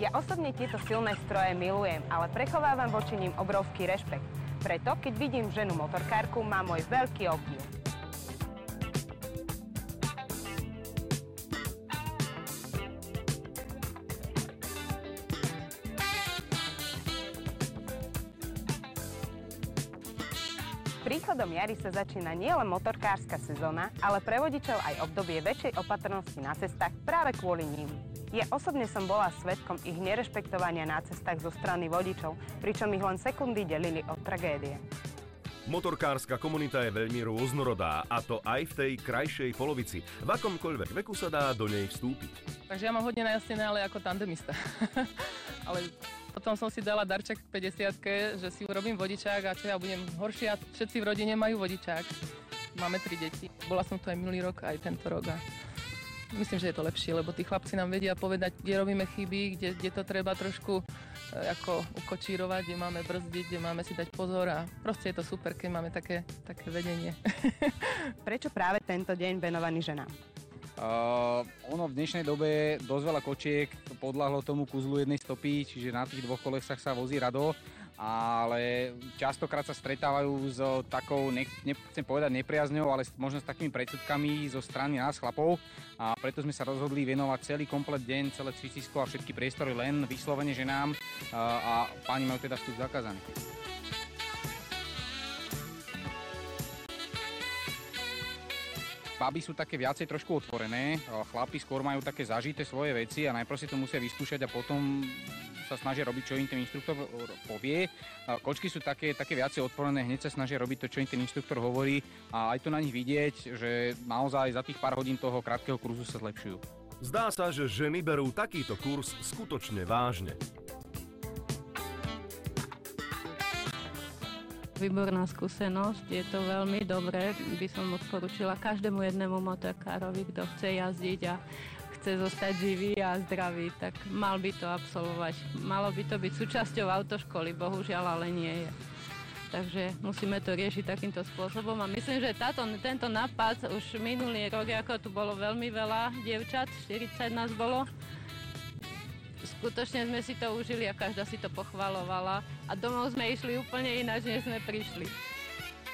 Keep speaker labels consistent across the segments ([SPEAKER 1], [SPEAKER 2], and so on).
[SPEAKER 1] Ja osobne tieto silné stroje milujem, ale prechovávam voči nim obrovský rešpekt. Preto, keď vidím ženu motorkárku, má môj veľký obdiv. Príchodom jary sa začína nielen motorkárska sezóna, ale pre vodičov aj obdobie väčšej opatrnosti na cestách práve kvôli ním. Ja osobne som bola svedkom ich nerešpektovania na cestách zo strany vodičov, pričom ich len sekundy delili od tragédie.
[SPEAKER 2] Motorkárska komunita je veľmi rôznorodá, a to aj v tej krajšej polovici. V akomkoľvek veku sa dá do nej vstúpiť.
[SPEAKER 3] Takže ja mám hodne najasnené, ale ako tandemista. Ale potom som si dala darček k 50-ke, že si urobím vodičák a čo ja budem horšia. Všetci v rodine majú vodičák. Máme 3 deti. Bola som tu aj minulý rok, aj tento rok a myslím, že je to lepšie, lebo tí chlapci nám vedia povedať, kde robíme chyby, kde to treba trošku ako ukočírovať, kde máme brzdiť, kde máme si dať pozor a proste je to super, keď máme také vedenie.
[SPEAKER 1] Prečo práve tento deň venovaný ženám?
[SPEAKER 4] Ono v dnešnej dobe dosť veľa kočiek podľahlo tomu kuzlu jednej stopy, čiže na tých 2 kolesách sa vozí rado, ale častokrát sa stretávajú s takou, nechcem povedať nepriazňou, ale možno s takými predsudkami zo strany nás chlapov a preto sme sa rozhodli venovať celý komplet deň, celé cvičisko a všetky priestory len vyslovene ženám a páni majú teda vstup zakázaný. Baby sú také viacej trošku otvorené, chlapi skôr majú také zažité svoje veci a najprv si to musia vyskúšať a potom sa snažia robiť, čo im ten inštruktor povie. Kočky sú také viacej otvorené, hneď sa snažia robiť to, čo im ten inštruktor hovorí a aj to na nich vidieť, že naozaj za tých pár hodín toho krátkeho kurzu sa zlepšujú.
[SPEAKER 2] Zdá sa, že ženy berú takýto kurz skutočne vážne.
[SPEAKER 5] Výborná skúsenosť, je to veľmi dobré, by som odporúčila každému jednému motorkárovi, kto chce jazdiť a chce zostať živý a zdravý, tak mal by to absolvovať. Malo by to byť súčasťou autoškoly, bohužiaľ, ale nie je. Takže musíme to riešiť takýmto spôsobom a myslím, že tento nápad už minulý rok, ako tu bolo veľmi veľa dievčat, 40 nás bolo, skutočne sme si to užili a každá si to pochvalovala a domov sme išli úplne ináč, než sme prišli.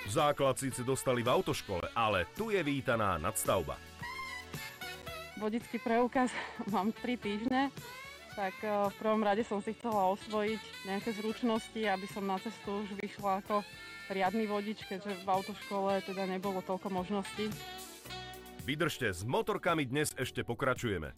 [SPEAKER 2] Základ síce dostali v autoškole, ale tu je vítaná nadstavba.
[SPEAKER 6] Vodický preukaz mám 3 týždne, tak v prvom rade som si chcela osvojiť nejaké zručnosti, aby som na cestu už vyšla ako riadny vodič, keďže v autoškole teda nebolo toľko možností.
[SPEAKER 2] Vydržte, s motorkami dnes ešte pokračujeme.